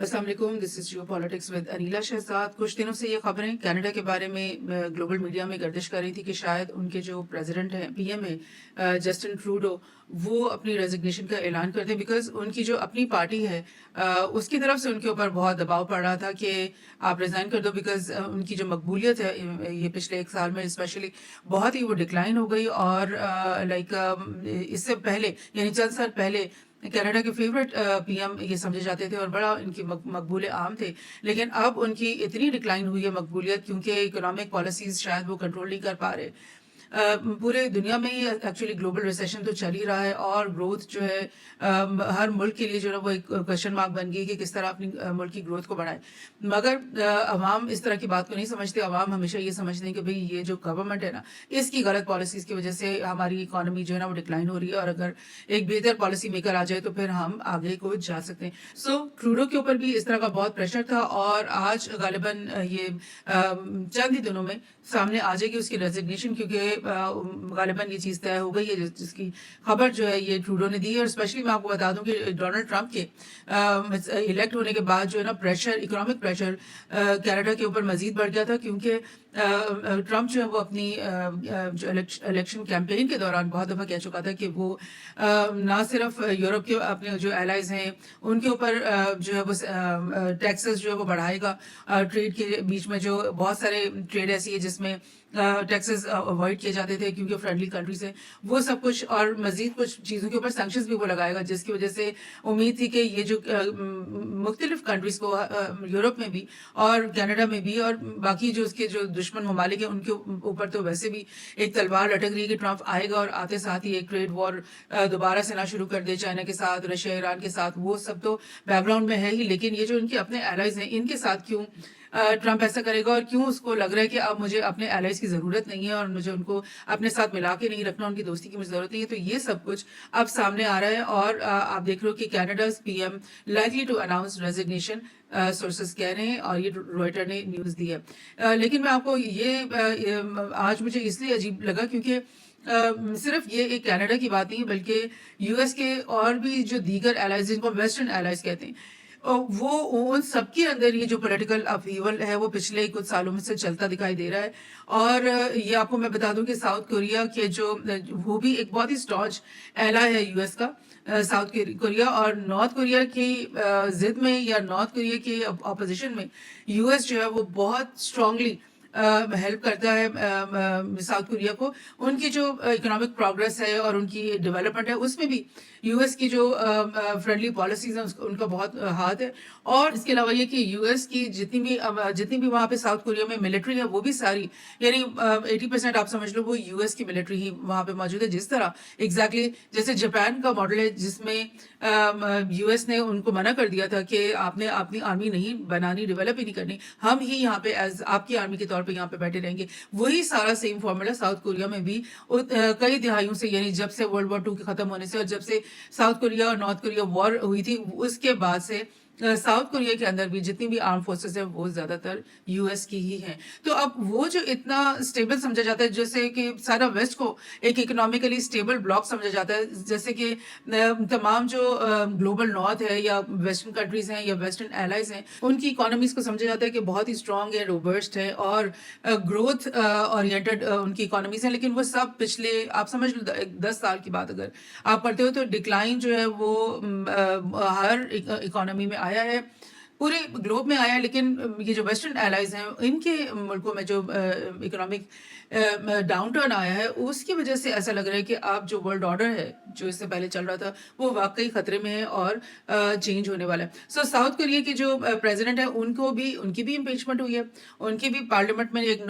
अस्सलाम वालेकुम, this is Jio politics with Anila Shahzad. कुछ दिनों से ये खबरें कनाडा के बारे में ग्लोबल मीडिया में गर्दिश कर रही थी कि शायद उनके जो प्रेसिडेंट हैं, पीएम हैं, जस्टिन ट्रूडो, वो अपनी रेजिग्नेशन का ऐलान कर दें बिकॉज़ उनकी जो अपनी पार्टी है, उसकी तरफ से उनके ऊपर बहुत दबाव पड़ रहा था कि आप रिज़ाइन कर दो बिकॉज़ उनकी जो मकबूलियत है ये पिछले 1 साल में स्पेशली बहुत ही वो डिक्लाइन हो गई और इससे पहले यानी चंद साल पहले कनाडा के फेवरेट पीएम ये समझे जाते थे और बड़ा इनकी मकबूल आम थे। लेकिन अब उनकी इतनी डिक्लाइन हुई है मकबूलियत क्योंकि इकोनॉमिक पॉलिसीज़ शायद वो कंट्रोल नहीं कर पा रहे। पूरे दुनिया में ही एक्चुअली ग्लोबल रिसेशन तो चल ही रहा है और ग्रोथ जो है हर मुल्क के लिए जो है वो एक क्वेश्चन मार्क बन गई कि किस तरह अपनी मुल्क की ग्रोथ को बढ़ाए। मगर अवाम इस तरह की बात को नहीं समझते। अवाम हमेशा ये समझते हैं कि भाई ये जो गवर्नमेंट है ना, इसकी गलत पॉलिसीज़ की वजह से हमारी इकॉनमी जो है ना वो डिक्लाइन हो रही है और अगर एक बेहतर पॉलिसी मेकर आ जाए तो फिर हम आगे को जा सकते हैं। सो ट्रूडो के ऊपर भी इस तरह का बहुत प्रेशर था और आज गालिबन ये चंद ही दिनों में सामने आ जाएगी उसकी रेजिग्नेशन क्योंकि गालिबन ये चीज़ तय हो गई है जिसकी खबर जो है ये ट्रूडो ने दी है। और स्पेशली मैं आपको बता दूं कि डोनाल्ड ट्रंप के इलेक्ट होने के बाद जो है ना प्रेशर, इकोनॉमिक प्रेशर कनाडा के ऊपर मजीद बढ़ गया था क्योंकि ट्रंप जो है वो अपनी जो इलेक्शन कैंपेन के दौरान बहुत दफ़ा कह चुका था कि वो ना सिर्फ यूरोप के अपने जो एलाइज हैं उनके ऊपर जो है वो टैक्सेस जो है वो बढ़ाएगा। ट्रेड के बीच में जो बहुत सारे ट्रेड ऐसी है जिसमें टैक्सेस अवॉइड किए जाते थे क्योंकि फ्रेंडली कंट्रीज हैं, वो सब कुछ और मजीद कुछ चीज़ों के ऊपर सैंक्शंस भी वो लगाएगा जिसकी वजह से उम्मीद थी कि ये जो मुख्तलिफ कंट्रीज को यूरोप में भी और कनाडा में भी और बाकी जो उसके जो दुश्मन ममालिक हैं उनके ऊपर तो वैसे भी एक तलवार लटक रही है कि ट्रंप आएगा और आते साथ ही एक ट्रेड वॉर दोबारा से ना शुरू कर दे चाइना के साथ, रशिया ईरान के साथ। वो सब तो बैकग्राउंड में है ही, लेकिन ये जो इनके अपने एलाइज हैं इनके साथ क्यों ट्रंप ऐसा करेगा और क्यों उसको लग रहा है कि अब मुझे अपने एलाइज की ज़रूरत नहीं है और मुझे उनको अपने साथ मिला के नहीं रखना, उनकी दोस्ती की मुझे ज़रूरत नहीं है। तो ये सब कुछ अब सामने आ रहा है और आप देख रहे हो कि Canada's PM likely to announce resignation, sources कह रहे हैं और ये रॉयटर ने न्यूज़ दी है। लेकिन मैं आपको आज मुझे इसलिए अजीब लगा क्योंकि सिर्फ ये एक कनाडा की बात नहीं है बल्कि यूएस के और भी जो दीगर एलाइज जिनको वेस्टर्न एलाइज कहते हैं, वो उन सबके अंदर ये जो पॉलिटिकल अपहीवल है वो पिछले कुछ सालों में से चलता दिखाई दे रहा है। और ये आपको मैं बता दूं कि साउथ कोरिया के जो वो भी एक बहुत ही स्टॉच एला है यूएस का, साउथ कोरिया और नॉर्थ कोरिया की जिद में या नॉर्थ कोरिया के अपोजिशन में यूएस जो है वो बहुत स्ट्रांगली हेल्प करता है साउथ कोरिया को। उनकी जो इकोनॉमिक प्रोग्रेस है और उनकी डेवलपमेंट है उसमें भी यूएस की जो फ्रेंडली पॉलिसीज हैं उनका बहुत हाथ है। और इसके अलावा ये कि यूएस की जितनी भी वहाँ पे साउथ कोरिया में मिलिट्री है वो भी सारी यानी 80% आप समझ लो वो यूएस की मिलिट्री ही वहाँ पे मौजूद है। जिस तरह एग्जैक्टली जैसे जापान का मॉडल है जिसमें यूएस ने उनको मना कर दिया था कि आपने अपनी आर्मी नहीं बनानी, डेवलप ही नहीं करनी, हम ही यहाँ पे एज आपकी आर्मी के तौर पे यहाँ पे बैठे रहेंगे। वही सारा सेम फॉर्मूला साउथ कोरिया में भी कई दिहाइयों से यानी जब से वर्ल्ड वॉर 2 के खत्म होने से और जब से साउथ कोरिया और नॉर्थ कोरिया वॉर हुई थी उसके बाद से साउथ कोरिया के अंदर भी जितनी भी आर्म फोर्सेस है वो ज्यादातर यूएस की ही हैं। तो अब वो जो इतना स्टेबल समझा जाता है, जैसे कि सारा वेस्ट को एक इकोनॉमिकली स्टेबल ब्लॉक समझा जाता है, जैसे कि तमाम जो ग्लोबल नॉर्थ है या वेस्टर्न कंट्रीज हैं या वेस्टर्न एलाइज हैं उनकी इकोनॉमीज को समझा जाता है कि बहुत ही स्ट्रांग है, रोबस्ट है और ग्रोथ ओरिएंटेड उनकी इकोनॉमीज हैं। लेकिन वो सब पिछले आप समझ लो 10 साल की बात अगर आप करते हो तो डिक्लाइन जो है वो हर इकोनॉमी में आया है, पूरे ग्लोब में आया है। लेकिन ये जो वेस्टर्न एलाइज हैं इनके मुल्कों में जो इकोनॉमिक डाउन टर्न आया है उसकी वजह से ऐसा लग रहा है कि अब जो वर्ल्ड ऑर्डर है जो इससे पहले चल रहा था वो वाकई खतरे में है और चेंज होने वाला है। सो साउथ कोरिया के जो प्रेसिडेंट है उनकी भी इम्पीचमेंट हुई है, उनकी भी पार्लियामेंट में एक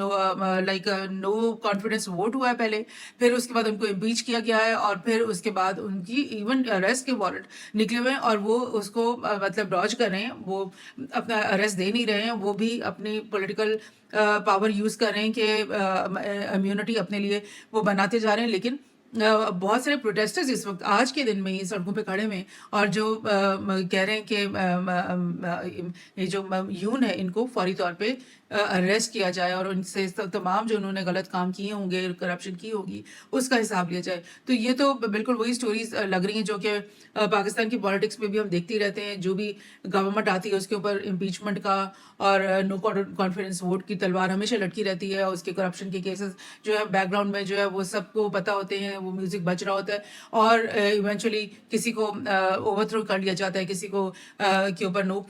नो कॉन्फिडेंस वोट हुआ है पहले, फिर उसके बाद उनको इम्पीच किया गया है और फिर उसके बाद उनकी इवन अरेस्ट के वारंट निकले हुए हैं और वो उसको मतलब डॉज कर रहे हैं, वो अपना अरेस्ट दे नहीं रहे हैं, वो भी अपनी पॉलिटिकल पावर यूज कर रहे हैं कि इम्यूनिटी अपने लिए वो बनाते जा रहे हैं। लेकिन बहुत सारे प्रोटेस्टर्स इस वक्त आज के दिन में ही सड़कों पे खड़े हुए हैं और जो कह रहे हैं कि ये जो यून है इनको फौरी तौर पे अरेस्ट किया जाए और उनसे तमाम जो उन्होंने गलत काम किए होंगे, करप्शन की होगी, उसका हिसाब लिया जाए। तो ये तो बिल्कुल वही स्टोरीज लग रही हैं जो कि पाकिस्तान की पॉलिटिक्स में भी हम देखते ही रहते हैं। जो भी गवर्नमेंट आती है उसके ऊपर इम्पीचमेंट का और नो कॉन्फिडेंस वोट की तलवार हमेशा लटकी रहती है। उसके करप्शन के केसेस जो है बैकग्राउंड में जो है वो सबको पता होते हैं, वो म्यूजिक बज रहा होता है और इवेंचुअली किसी को ओवरथ्रो कर लिया जाता है, किसी को के ऊपर नो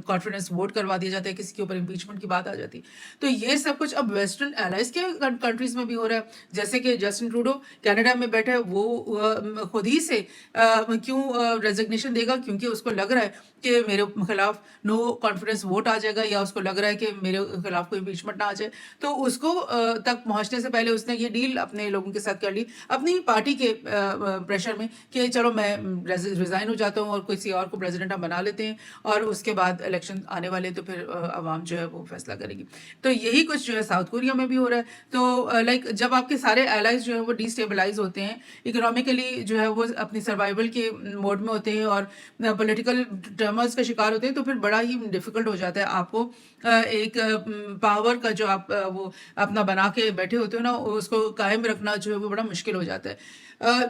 कॉन्फिडेंस वोट करवा दिया जाता है, किसी के ऊपर इम्पीचमेंट की बात आ जाती है। तो ये सब कुछ अब वेस्टर्न एलाइज के कंट्रीज में भी हो रहा है। जैसे कि जस्टिन ट्रूडो कनाडा में बैठा है, वो खुद ही से क्यों रेजिग्नेशन देगा, क्योंकि उसको लग रहा है कि मेरे खिलाफ नो कॉन्फिडेंस वोट आ जाएगा या उसको लग रहा है कि मेरे खिलाफ कोई इम्पीचमेंट ना आ जाए। तो उसको तक पहुंचने से पहले उसने ये डील अपने लोगों के साथ कर ली अपनी पार्टी के प्रेशर में कि चलो मैं रिजाइन हो जाता हूँ और किसी और को प्रेसिडेंट हम बना लेते हैं और उसके बाद इलेक्शन आने वाले तो फिर अवाम जो है वो फैसला करेगी। तो यही कुछ जो है साउथ कोरिया में भी हो रहा है। तो लाइक जब आपके सारे एलाइज जो है वो डिस्टेबलाइज होते हैं, इकोनॉमिकली जो है वो अपनी सर्वाइवल के मोड में होते हैं और पॉलिटिकल टर्मर्स का शिकार होते हैं, तो फिर बड़ा ही डिफिकल्ट हो जाता है आपको एक पावर का जो आप वो अपना बना के बैठे होते हो ना, उसको कायम रखना जो है वो बड़ा मुश्किल हो जाता है।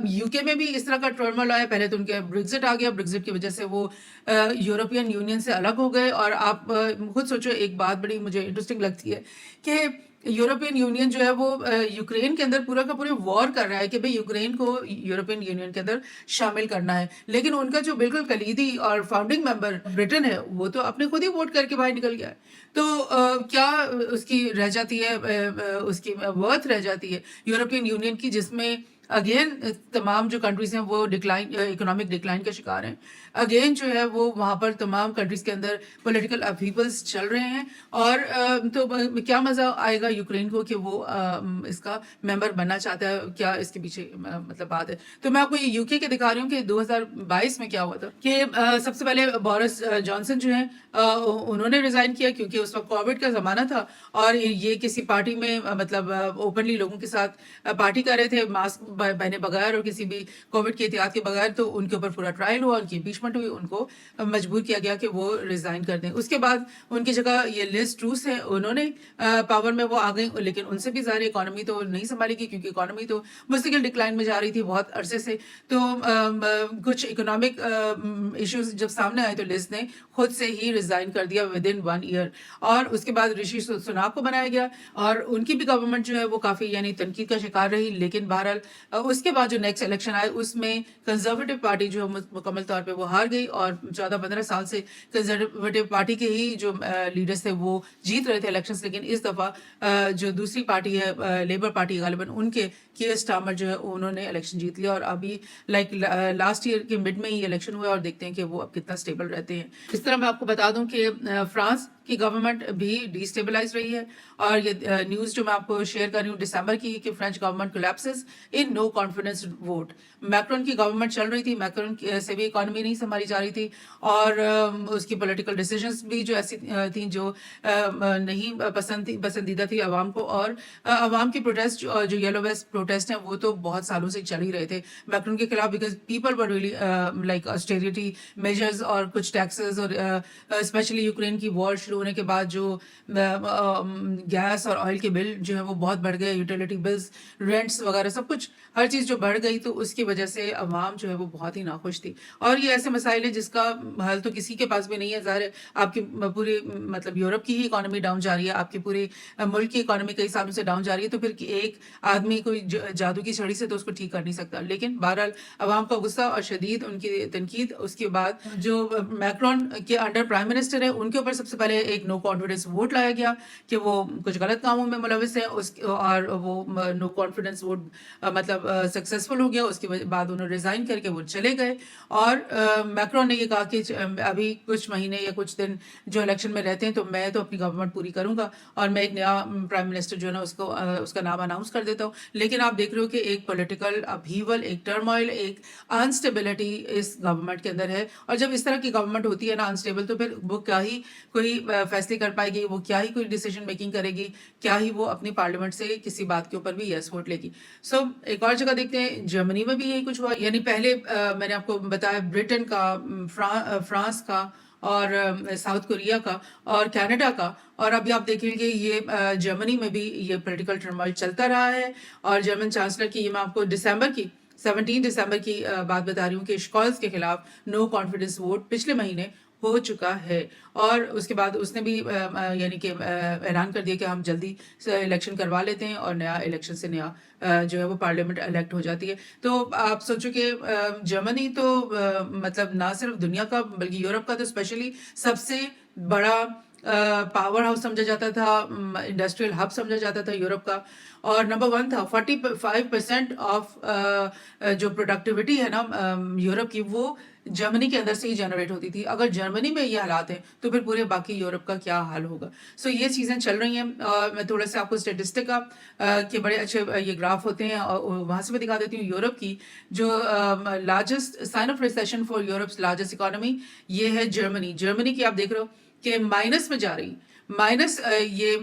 यूके में भी इस तरह का टर्मोइल आया। पहले तो उनके ब्रेक्जिट आ गया, ब्रेक्जिट की वजह से वो यूरोपियन यूनियन से अलग हो गए। और आप खुद सोचो, एक बात बड़ी मुझे इंटरेस्टिंग लगती है कि यूरोपियन यूनियन जो है वो यूक्रेन के अंदर पूरा का पूरा वॉर कर रहा है कि भाई यूक्रेन को यूरोपियन यूनियन के अंदर शामिल करना है, लेकिन उनका जो बिल्कुल कलीदी और फाउंडिंग मेंबर ब्रिटेन है वो तो अपने खुद ही वोट करके बाहर निकल गया है। तो क्या उसकी रह जाती है, उसकी वर्थ रह जाती है यूरोपियन यूनियन की, जिसमें अगेन तमाम जो कंट्रीज हैं वो डिक्लाइन, इकोनॉमिक डिक्लाइन का शिकार हैं। अगेन जो है वो वहाँ पर तमाम कंट्रीज के अंदर पॉलिटिकल अपहीवल्स चल रहे हैं और तो क्या मज़ा आएगा यूक्रेन को कि वो इसका मेंबर बनना चाहता है, क्या इसके पीछे मतलब बात है। तो मैं आपको ये यूके के दिखा रही हूँ कि 2022 में क्या हुआ था कि सबसे पहले बोरिस जॉनसन जो है उन्होंने रिजाइन किया क्योंकि उस वक्त कोविड का ज़माना था और ये किसी पार्टी में मतलब ओपनली लोगों के साथ पार्टी कर रहे थे मास्क पहने बगैर और किसी भी कोविड की एहतियात के बगैर। तो उनके ऊपर पूरा ट्रायल हुआ, उनकी इम्पीचमेंट हुई, उनको मजबूर किया गया कि वो रिजाइन कर दें। उसके बाद उनकी जगह ये लिज ट्रूस है, उन्होंने पावर में वो आ गई, लेकिन उनसे भी ज़्यादा इकोनॉमी तो नहीं संभालेगी क्योंकि इकोनॉमी तो मुस्तकिल डिक्लाइन में जा रही थी बहुत अरसे से। तो कुछ इकोनॉमिक इश्यूज जब सामने आए तो लिज ने खुद से ही रिजाइन कर दिया विद इन 1 ईयर। और उसके बाद ऋषि सुनाक को बनाया गया और उनकी भी गवर्नमेंट जो है वो काफ़ी यानी तनकीद का शिकार रही। लेकिन बहरहाल उसके बाद जो नेक्स्ट इलेक्शन आए उसमें कंजर्वेटिव पार्टी जो मुकम्मल तौर पे वो हार गई और 14-15 साल से कंजर्वेटिव पार्टी के ही जो लीडर्स थे वो जीत रहे थे इलेक्शंस। लेकिन इस दफ़ा जो दूसरी पार्टी है लेबर पार्टी, गालिबन उनके कीयर स्टार्मर जो है उन्होंने इलेक्शन जीत लिया और अभी लाइक लास्ट ईयर के मिड में ही इलेक्शन हुआ और देखते हैं कि वो अब कितना स्टेबल रहते हैं। इस तरह मैं आपको बता दूं कि फ्रांस की गवर्नमेंट भी डिस्टेबलाइज रही है और ये न्यूज़ जो मैं आपको शेयर कर रही हूँ दिसंबर की कि French government collapses in no confidence vote. Macron की गवर्नमेंट चल रही थी, मैक्रोन से भी इकोनॉमी नहीं संभाली जा रही थी और उसकी पॉलिटिकल डिसीजंस भी जो ऐसी थी जो नहीं पसंदीदा थी आवाम को। और आवाम की प्रोटेस्ट जो येलो वेस्ट प्रोटेस्ट हैं वो तो बहुत सालों से चल ही रहे थे मैक्रोन के खिलाफ, because people were really like austerity measures और कुछ टैक्सेस और स्पेशली यूक्रेन की वॉर शुरू होने के बाद जो गैस और ऑयल के बिल जो है वो बहुत बढ़ गए, यूटिलिटी बिल्स, रेंट्स वगैरह सब कुछ हर चीज़ जो बढ़ गई, तो उसकी वजह से अवाम जो है वो बहुत ही नाखुश थी। और ये ऐसे मसाइल है जिसका हल तो किसी के पास भी नहीं है। ज़ाहिर है आपकी पूरी मतलब यूरोप की ही इकॉनमी डाउन जा रही है, आपकी पूरे मुल्क की इकॉनमी कई सालों से डाउन जा रही है, तो फिर एक आदमी कोई जादू की छड़ी से तो उसको ठीक कर नहीं सकता। लेकिन बहरहाल अवाम का गुस्सा और शदीद उनकी तनकीद, उसके बाद जो मैक्रोन के अंडर प्राइम मिनिस्टर है उनके ऊपर सबसे पहले एक नो कॉन्फिडेंस वोट लाया गया कि वो कुछ गलत कामों में मुलविस है और वो नो कॉन्फिडेंस वोट मतलब सक्सेसफुल हो गया। उसके बाद उन्होंने रिजाइन करके वो चले गए और मैक्रोन ने ये कहा कि अभी कुछ महीने या कुछ दिन जो इलेक्शन में रहते हैं तो मैं तो अपनी गवर्नमेंट पूरी करूंगा और मैं एक नया प्राइम मिनिस्टर जो है ना उसको उसका नाम अनाउंस कर देता हूँ। लेकिन आप देख रहे हो कि एक पॉलिटिकल अपहीवल, एक टर्मोइल, एक अनस्टेबिलिटी इस गवर्नमेंट के अंदर है। और जब इस तरह की गवर्नमेंट होती है ना अनस्टेबल, तो फिर वो क्या ही कोई फैसले कर पाएगी, वो क्या ही कोई डिसीजन मेकिंग करेगी, क्या ही वो अपनी पार्लियामेंट से किसी बात के ऊपर भी यस वोट लेगी। सो एक और जगह देखते हैं, जर्मनी में भी यही कुछ हुआ। यानी पहले मैंने आपको बताया ब्रिटेन का, फ्रांस का और साउथ कोरिया का और कनाडा का, और अभी आप देखेंगे ये जर्मनी में भी ये पॉलिटिकल टर्मोइल चलता रहा है। और जर्मन चांसलर की, ये मैं आपको 17 दिसंबर की बात बता रही हूँ कि शॉल्ज के खिलाफ नो कॉन्फिडेंस वोट पिछले महीने हो चुका है। और उसके बाद उसने भी यानी कि ऐलान कर दिया कि हम जल्दी से इलेक्शन करवा लेते हैं और नया इलेक्शन से नया जो है वो पार्लियामेंट इलेक्ट हो जाती है। तो आप सोचो कि जर्मनी तो मतलब ना सिर्फ दुनिया का बल्कि यूरोप का तो स्पेशली सबसे बड़ा पावर हाउस समझा जाता था, इंडस्ट्रियल हब समझा जाता था यूरोप का, और नंबर 1 था। 45% ऑफ जो प्रोडक्टिविटी है ना यूरोप की, वो जर्मनी के अंदर से ही जनरेट होती थी। अगर जर्मनी में ये हालात हैं तो फिर पूरे बाकी यूरोप का क्या हाल होगा। सो ये चीज़ें चल रही हैं। मैं थोड़ा सा आपको स्टेटिस्टिक का के बड़े अच्छे ये ग्राफ होते हैं, और वहाँ से मैं दिखा देती हूँ यूरोप की जो largest sign of recession for Europe's largest economy, ये है जर्मनी। जर्मनी की आप देख रहे हो कि माइनस में जा रही, माइनस ये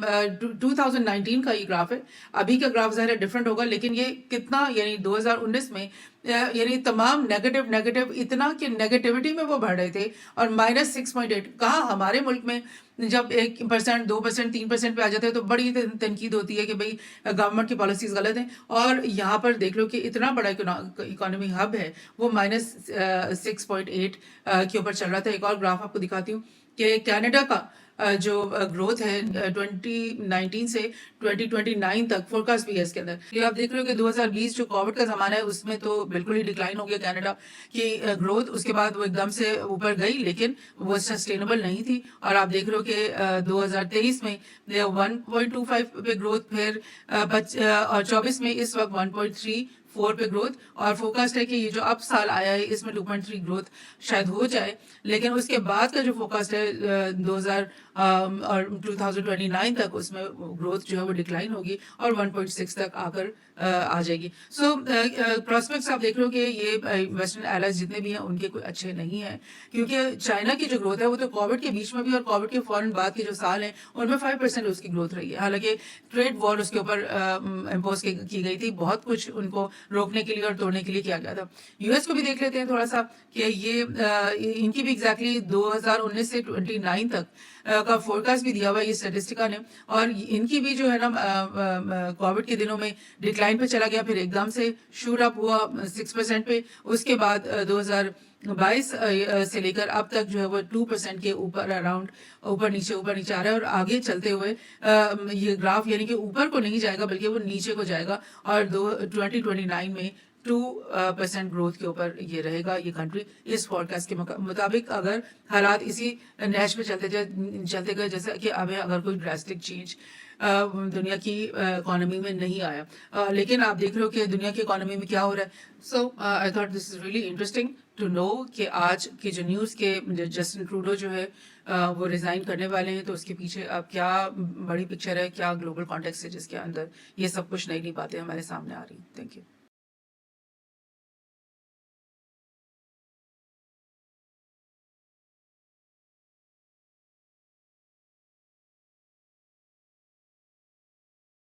2019 का ये ग्राफ है। अभी का ग्राफ ज़रा डिफरेंट होगा, लेकिन ये कितना, यानी 2019 में यानी तमाम नेगेटिव इतना कि नेगेटिविटी में वो बढ़ रहे थे, और -6.8। कहाँ हमारे मुल्क में जब 1%, 2%, 3% पे आ जाते हैं तो बड़ी तनकीद होती है कि भाई गवर्नमेंट की पॉलिसीज गलत हैं। और यहाँ पर देख लो कि इतना बड़ा इकोनॉमी हब है, वो -6.8 के ऊपर चल रहा था। एक और ग्राफ आपको दिखाती हूँ कि कनाडा का जो ग्रोथ है 2019 से 2029 तक फोरकास्ट भी है इसके अंदर। ये आप देख रहे हो कि 2020 जो कोविड का जमाना है उसमें तो बिल्कुल ही डिक्लाइन हो गया कनाडा की ग्रोथ। उसके बाद वो एकदम से ऊपर गई, लेकिन वो सस्टेनेबल नहीं थी। और आप देख रहे हो कि 2023 में 1.25 पे ग्रोथ, फिर और 24 में इस वक्त 1.34 पे ग्रोथ, और फोकस्ड है कि ये जो अब साल आया है इसमें 2.3 ग्रोथ शायद हो जाए। लेकिन उसके बाद का जो फोकस्ड है 2029 तक, उसमें ग्रोथ जो है वो डिक्लाइन होगी और 1.6 तक आकर आ जाएगी। सो प्रोस्पेक्ट्स आप देख रहे हो कि ये वेस्टर्न एलाइज जितने भी हैं उनके कोई अच्छे नहीं हैं, क्योंकि चाइना की जो ग्रोथ है वो तो कोविड के बीच में भी और कोविड के फौरन बाद के जो साल हैं उनमें 5% उसकी ग्रोथ रही है। हालांकि ट्रेड वॉर उसके ऊपर इम्पोज की गई थी, बहुत कुछ उनको रोकने के लिए और तोड़ने के लिए किया गया था। यूएस को भी देख लेते हैं थोड़ा सा कि ये इनकी भी एग्जैक्टली 2019 से 29 तक का फोरकास्ट भी दिया हुआ है ये स्टैटिस्टिका ने, और इनकी भी जो है ना कोविड के दिनों में डिक्लाइन पे चला गया, फिर एकदम से शूट अप हुआ 6% पे। उसके बाद 2022 से लेकर अब तक जो है वो 2% के ऊपर अराउंड ऊपर नीचे आ रहा है, और आगे चलते हुए ये ग्राफ यानी कि ऊपर को नहीं जाएगा बल्कि वो नीचे को जाएगा, और 2029 में 2% ग्रोथ के ऊपर ये रहेगा ये कंट्री, इस फॉरकास्ट के मुताबिक। अगर हालात इसी नैश पे चलते गए, जैसे कि अब अगर कोई ड्रास्टिक चेंज दुनिया की इकोनॉमी में नहीं आया। लेकिन आप देख रहे हो कि दुनिया की इकोनॉमी में क्या हो रहा है। So I thought this is really interesting to know कि आज की जो न्यूज़ के जस्टिन ट्रूडो जो है वो रिज़ाइन करने वाले हैं, तो उसके पीछे अब क्या बड़ी पिक्चर है, क्या ग्लोबल कॉन्टेक्स्ट है जिसके अंदर ये सब कुछ नई नई बातें हमारे सामने आ रही हैं। Thank you.